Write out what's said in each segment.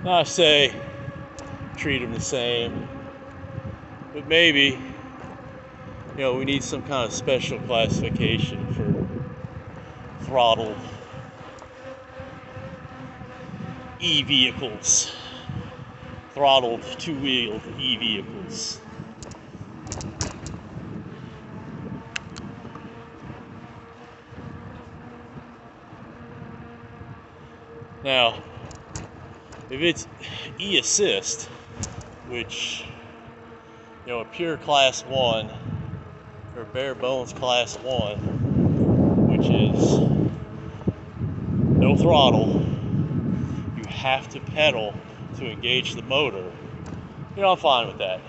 I say treat them the same, but maybe, we need some kind of special classification for throttled e-vehicles, throttled two-wheeled e-vehicles. Now, if it's e-assist, which, a pure class 1 or bare bones class 1, which is no throttle, you have to pedal to engage the motor, I'm fine with that.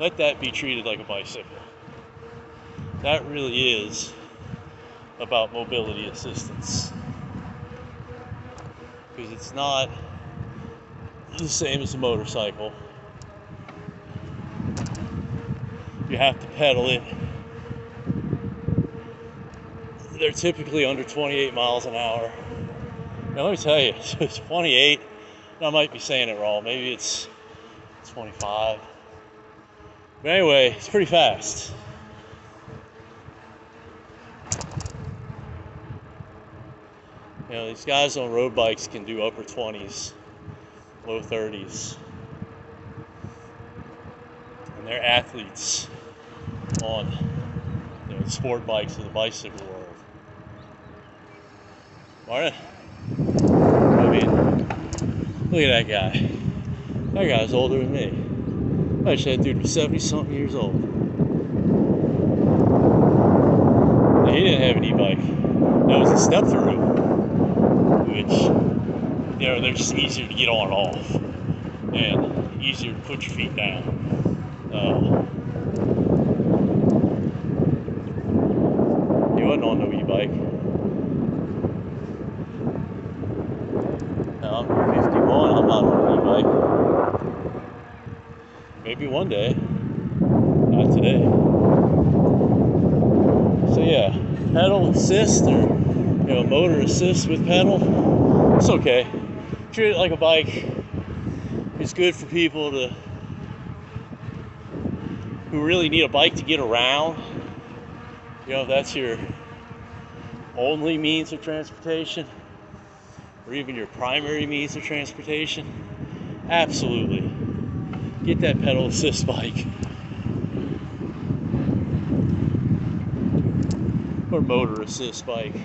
Let that be treated like a bicycle. That really is about mobility assistance, because it's not the same as a motorcycle. You have to pedal it. They're typically under 28 miles an hour. Now let me tell you, 28, I might be saying it wrong, maybe it's 25. But anyway, it's pretty fast. These guys on road bikes can do upper 20s, low 30s. And they're athletes on the sport bikes of the bicycle world. Martin, I mean, look at that guy. That guy's older than me. Actually, that dude was 70-something years old. Now, he didn't have an e-bike. That was a step through, which, they're just easier to get on and off, and easier to put your feet down. He wasn't on no e-bike. Now, I'm 51, I'm not on an e-bike. Maybe one day, not today. So yeah, pedal assist or motor assist with pedal, it's okay. Treat it like a bike. It's good for people who really need a bike to get around. If that's your only means of transportation, or even your primary means of transportation, absolutely get that pedal assist bike or motor assist bike.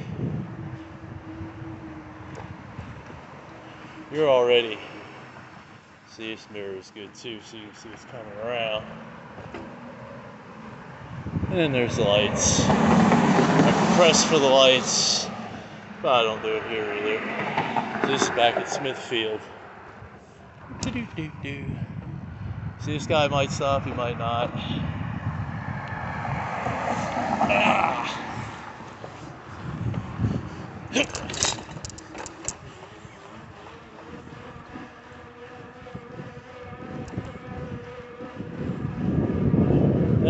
You're already, see, this mirror is good too, so you can see it's coming around. And then there's the lights. I can press for the lights, but I don't do it here either. So this is back at Smithfield. Do-do-do-do. See, this guy might stop, he might not.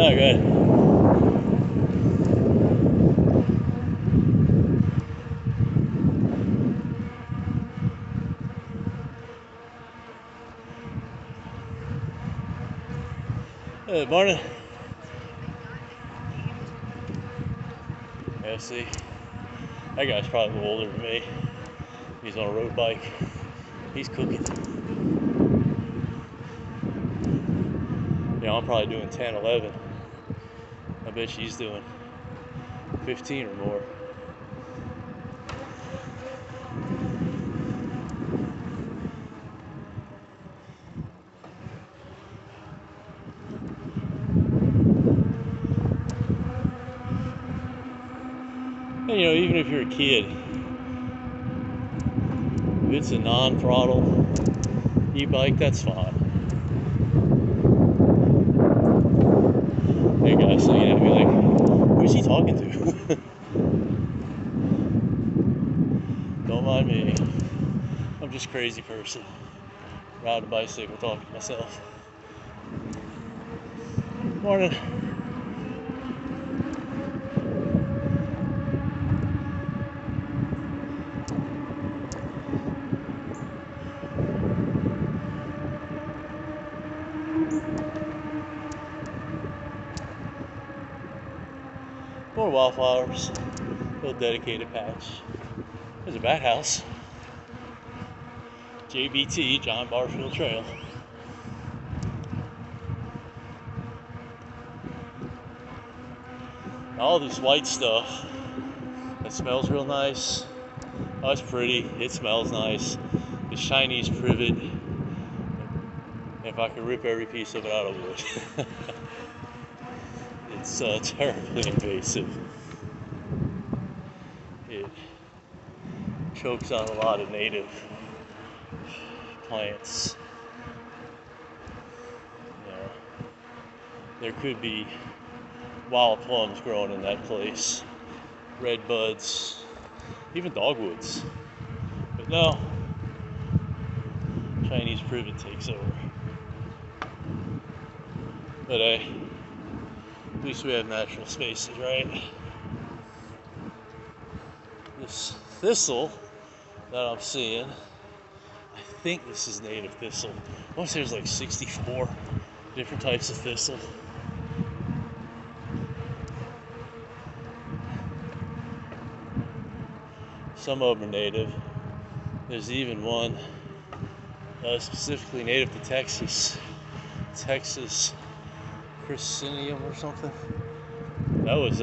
Oh, good. Good morning. Yeah, see, that guy's probably a little older than me. He's on a road bike. He's cooking. I'm probably doing 10, 11. I bet she's doing 15 or more. And even if you're a kid, if it's a non-throttle e-bike, that's fine. Hey guys, so be like, who's he talking to? Don't mind me. I'm just a crazy person. Riding a bicycle, talking to myself. Morning. More wildflowers. Little dedicated patch. There's a bat house. JBT, John Barfield Trail. All this white stuff. It smells real nice. Oh, it's pretty. It smells nice. It's Chinese privet. If I could rip every piece of it out, I would. It's terribly invasive. It chokes on a lot of native plants. You know, there could be wild plums growing in that place, red buds, even dogwoods. But no, Chinese privet takes over. But at least we have natural spaces, right? This thistle that I'm seeing, I think this is native thistle. I want to say there's like 64 different types of thistle. Some of them are native. There's even one specifically native to Texas. Texas Chrysinium or something. That was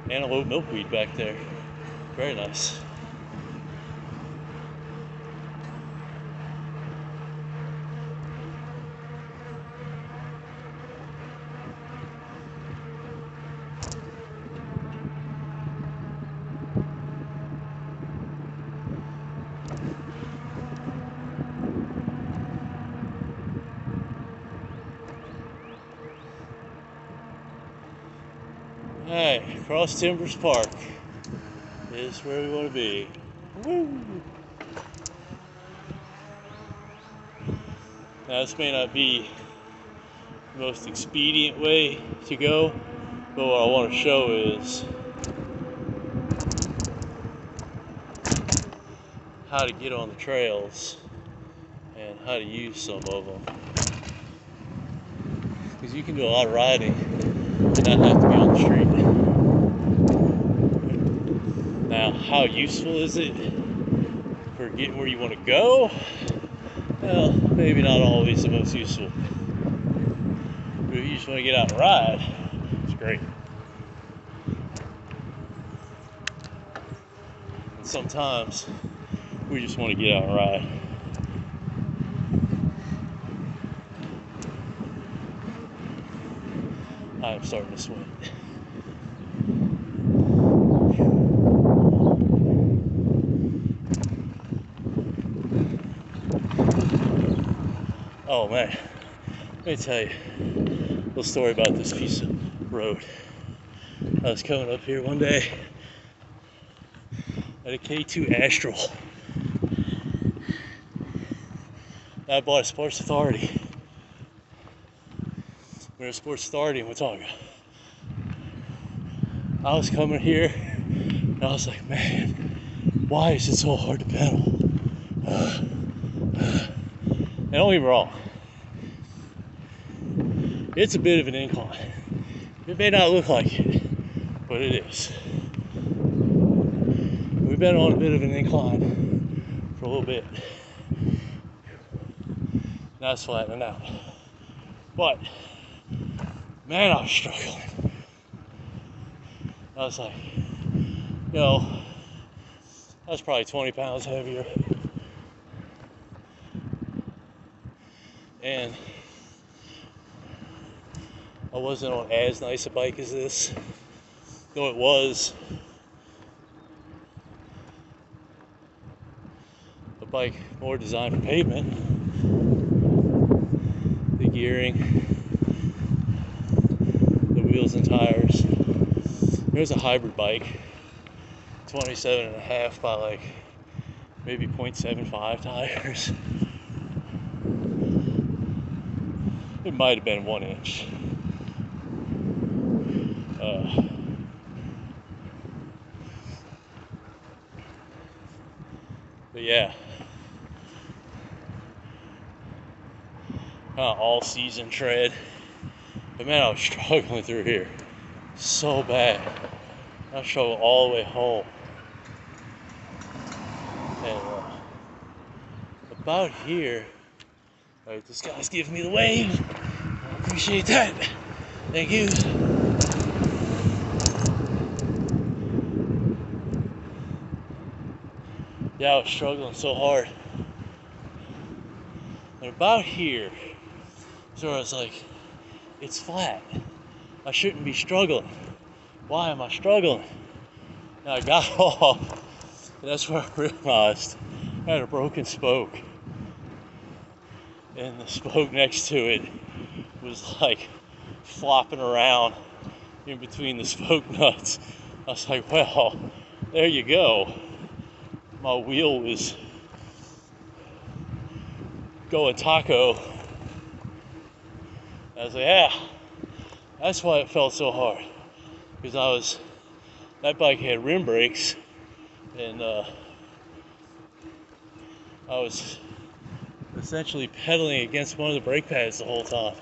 antelope milkweed back there. Very nice. Alright, Cross Timbers Park is where we want to be. Woo! Now, this may not be the most expedient way to go, but what I want to show is how to get on the trails and how to use some of them. Because you can do a lot of riding and not have to be on the street. Now, how useful is it for getting where you want to go? Well, maybe not always the most useful. But if you just want to get out and ride, it's great. And sometimes we just want to get out and ride. I'm starting to sweat. Oh man, let me tell you a little story about this piece of road. I was coming up here one day at a K2 Astral. I bought a Sports Authority. We're a Sports Authority in Watauga. I was coming here and I was like, man, why is it so hard to pedal? And don't get me wrong, it's a bit of an incline. It may not look like it, but it is. We've been on a bit of an incline for a little bit. Now it's flattening out. But, man, I was struggling. I was like, you know, I was probably 20 pounds heavier. And I wasn't on as nice a bike as this, though it was a bike more designed for pavement. The gearing, the wheels and tires. There's a hybrid bike, 27.5 by like maybe 0.75 tires. It might have been 1 inch. But yeah, kind of all season tread. But man, I was struggling through here. so bad. I struggled all the way home. And about here, alright, this guy's giving me the wave. I appreciate that. Thank you. Yeah, I was struggling so hard. And about here, so I was like, it's flat. I shouldn't be struggling. Why am I struggling? And I got off, and that's where I realized I had a broken spoke. And the spoke next to it was like flopping around in between the spoke nuts. I was like, well, there you go. My wheel was going taco. I was like, yeah, that's why it felt so hard. Because that bike had rim brakes, and I was essentially pedaling against one of the brake pads the whole time.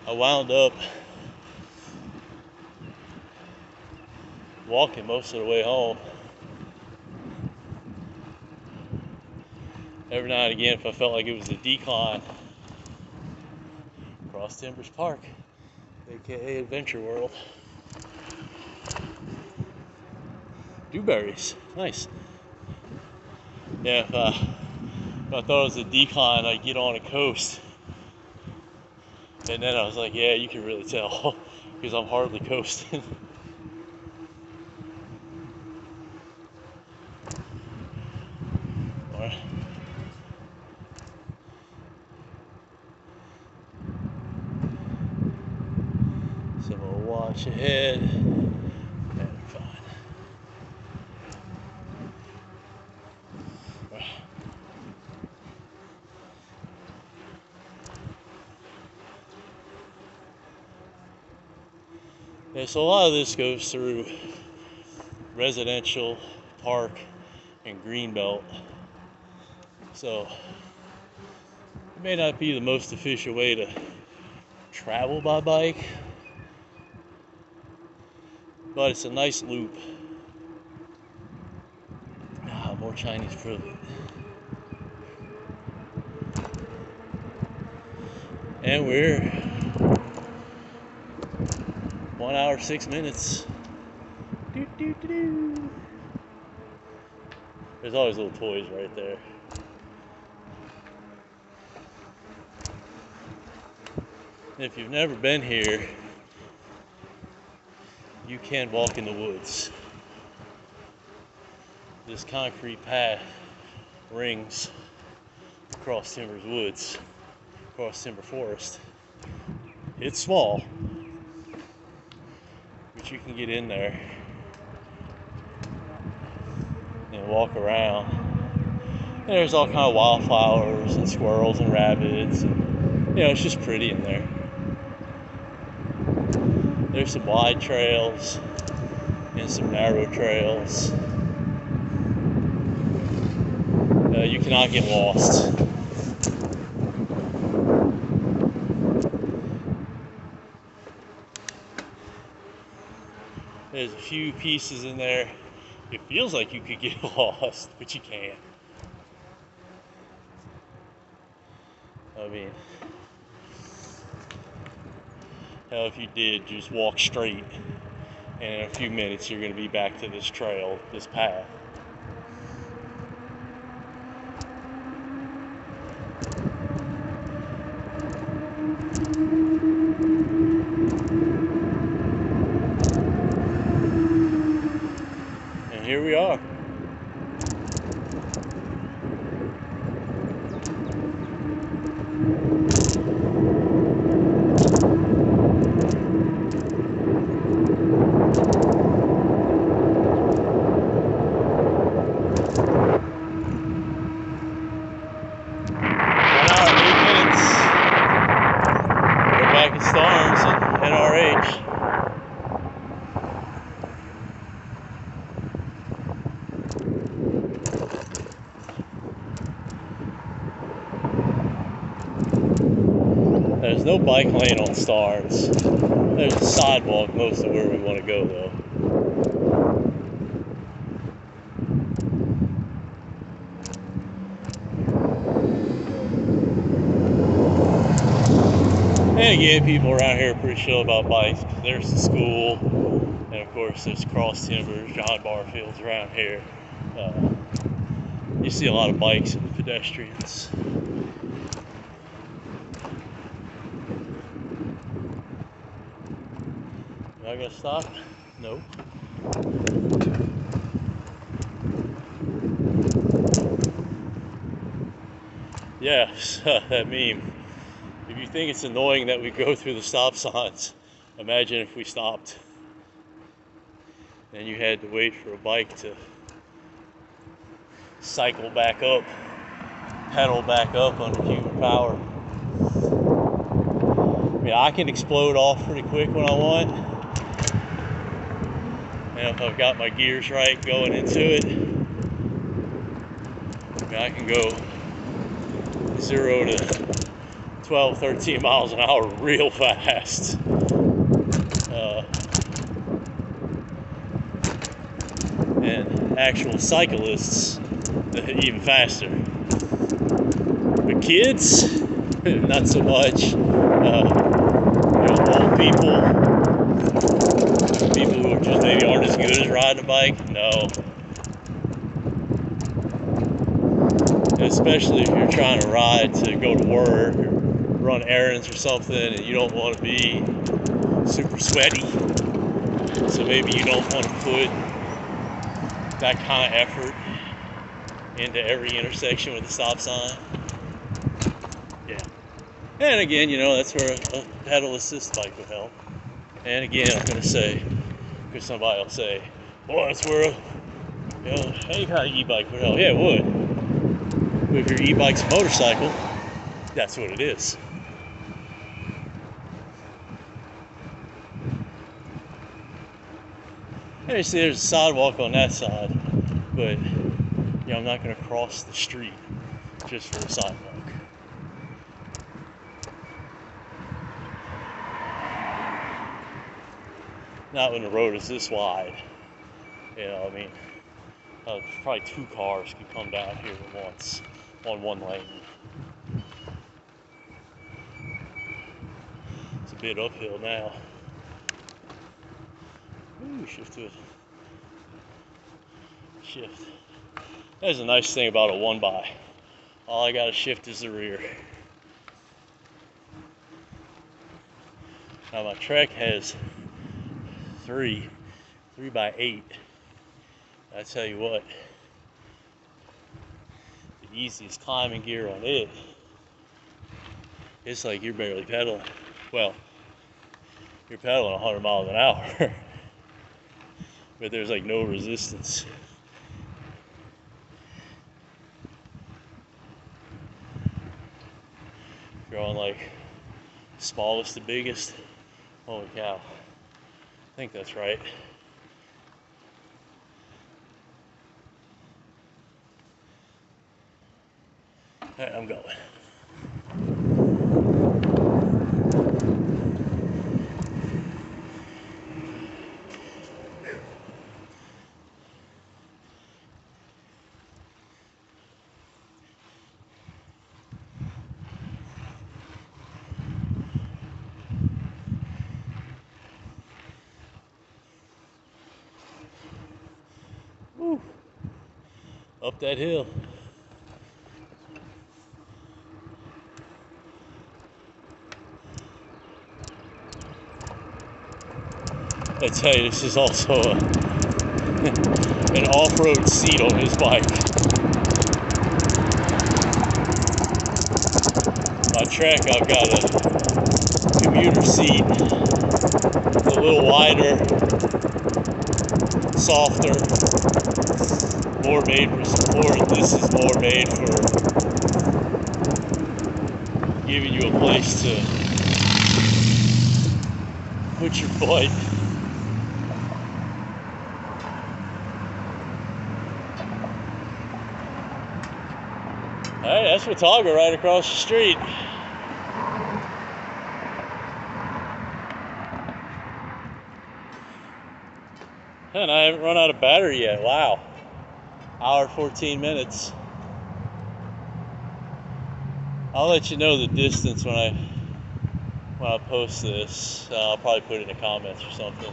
I wound up walking most of the way home. Every now and again, if I felt like it was a decline, across Timbers Park, aka Adventure World. Dewberries, nice. Yeah, if I thought it was a decline, I'd get on a coast. And then I was like, yeah, you can really tell, because I'm hardly coasting. Alright. So I'm gonna watch ahead. And fine. Right. Yeah, so a lot of this goes through residential, park, and greenbelt. So it may not be the most efficient way to travel by bike, but it's a nice loop. More Chinese fruit. And we're 1 hour 6 minutes. There's always little toys right there. If you've never been here, you can walk in the woods. This concrete path rings across Timbers Woods, across Timber Forest. It's small, but you can get in there and walk around. And there's all kind of wildflowers and squirrels and rabbits, and it's just pretty in there. There's some wide trails and some narrow trails. You cannot get lost. There's a few pieces in there. It feels like you could get lost, but you can't. I mean, hell, if you did, just walk straight, and in a few minutes you're going to be back to this trail, this path. And here we are. There's no bike lane on Stars. There's a sidewalk most of where we want to go though. And again, people around here are pretty chill about bikes. There's the school, and of course there's Cross Timbers, John Bar Fields around here. You see a lot of bikes and pedestrians. Am I gonna stop? Nope. Yes, that meme. If you think it's annoying that we go through the stop signs, imagine if we stopped and you had to wait for a bike to cycle back up, pedal back up under human power. I mean, I can explode off pretty quick when I want. And if I've got my gears right going into it, I can go 0 to 12, 13 miles an hour real fast. And actual cyclists, even faster. But kids, not so much. Old people who are just maybe aren't as good as riding a bike, no. Especially if you're trying to ride to go to work or run errands or something and you don't want to be super sweaty, so maybe you don't want to put that kind of effort into every intersection with a stop sign. Yeah. And again, that's where a pedal assist bike would help. And again, I'm going to say, because somebody will say, well, that's where any kind of e-bike would help. Yeah, it would. But if your e-bike's a motorcycle, that's what it is. And you see there's a sidewalk on that side, but I'm not going to cross the street just for a sidewalk. Not when the road is this wide. Probably 2 cars could come down here at once on one lane. It's a bit uphill now. Ooh, shift to it. Shift. That's a nice thing about a 1x. All I gotta shift is the rear. Now my Trek has 3x8. I tell you what, the easiest climbing gear on it, it's like you're barely pedaling. Well, you're pedaling 100 miles an hour, but there's like no resistance. If you're on like smallest to biggest, holy cow, I think that's right. All right, I'm going. Woo. Up that hill. I tell you, this is also an off-road seat on his bike. My Trek, I've got a commuter seat. It's a little wider, softer, more made for support. This is more made for giving you a place to put your foot. Hey, that's Watauga right across the street. And I haven't run out of battery yet. Wow. Hour 14 minutes. I'll let you know the distance when I post this. I'll probably put it in the comments or something.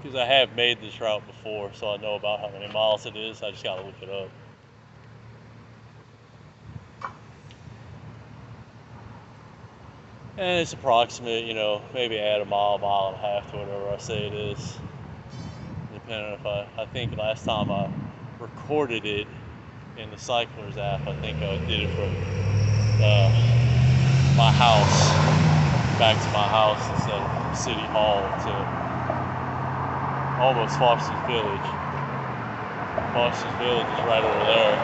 Because I have made this route before, so I know about how many miles it is. I just gotta look it up. And it's approximate, you know, maybe add a mile, mile and a half to whatever I say it is. Depending if I think last time I recorded it in the Cyclers app, I think I did it from my house back to my house instead of from City Hall to almost Foster's Village. Foster's Village is right over there.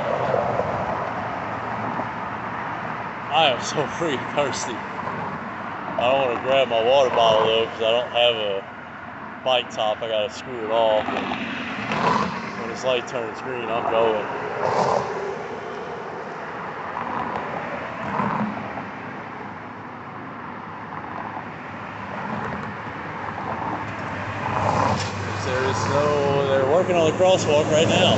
I am so freaking thirsty. I don't want to grab my water bottle though because I don't have a bike top. I gotta screw it off. And when this light turns green, I'm going. They're working on the crosswalk right now.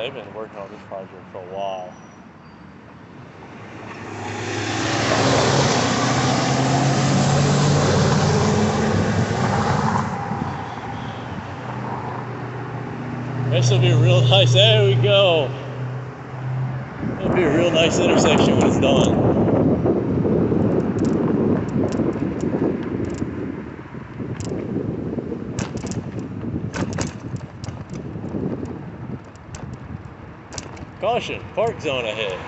They've been working on this project for a while. This will be a real nice, there we go. It'll be a real nice intersection when it's done. Caution, park zone ahead.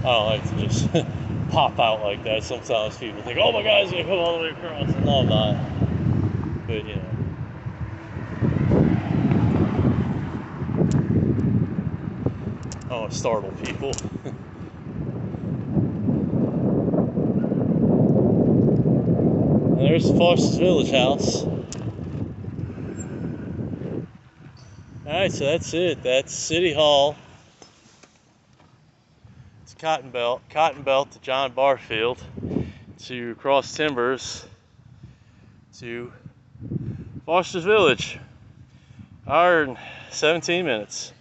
I don't like to just pop out like that. Sometimes people think, oh my God, it's gonna come all the way across. No, I'm not. But you know. I don't want to startle people. And there's the Foster's Village house. Alright, so that's it. That's City Hall. Cotton Belt to John Barfield to Cross Timbers to Foster's Village. Hour and 17 minutes.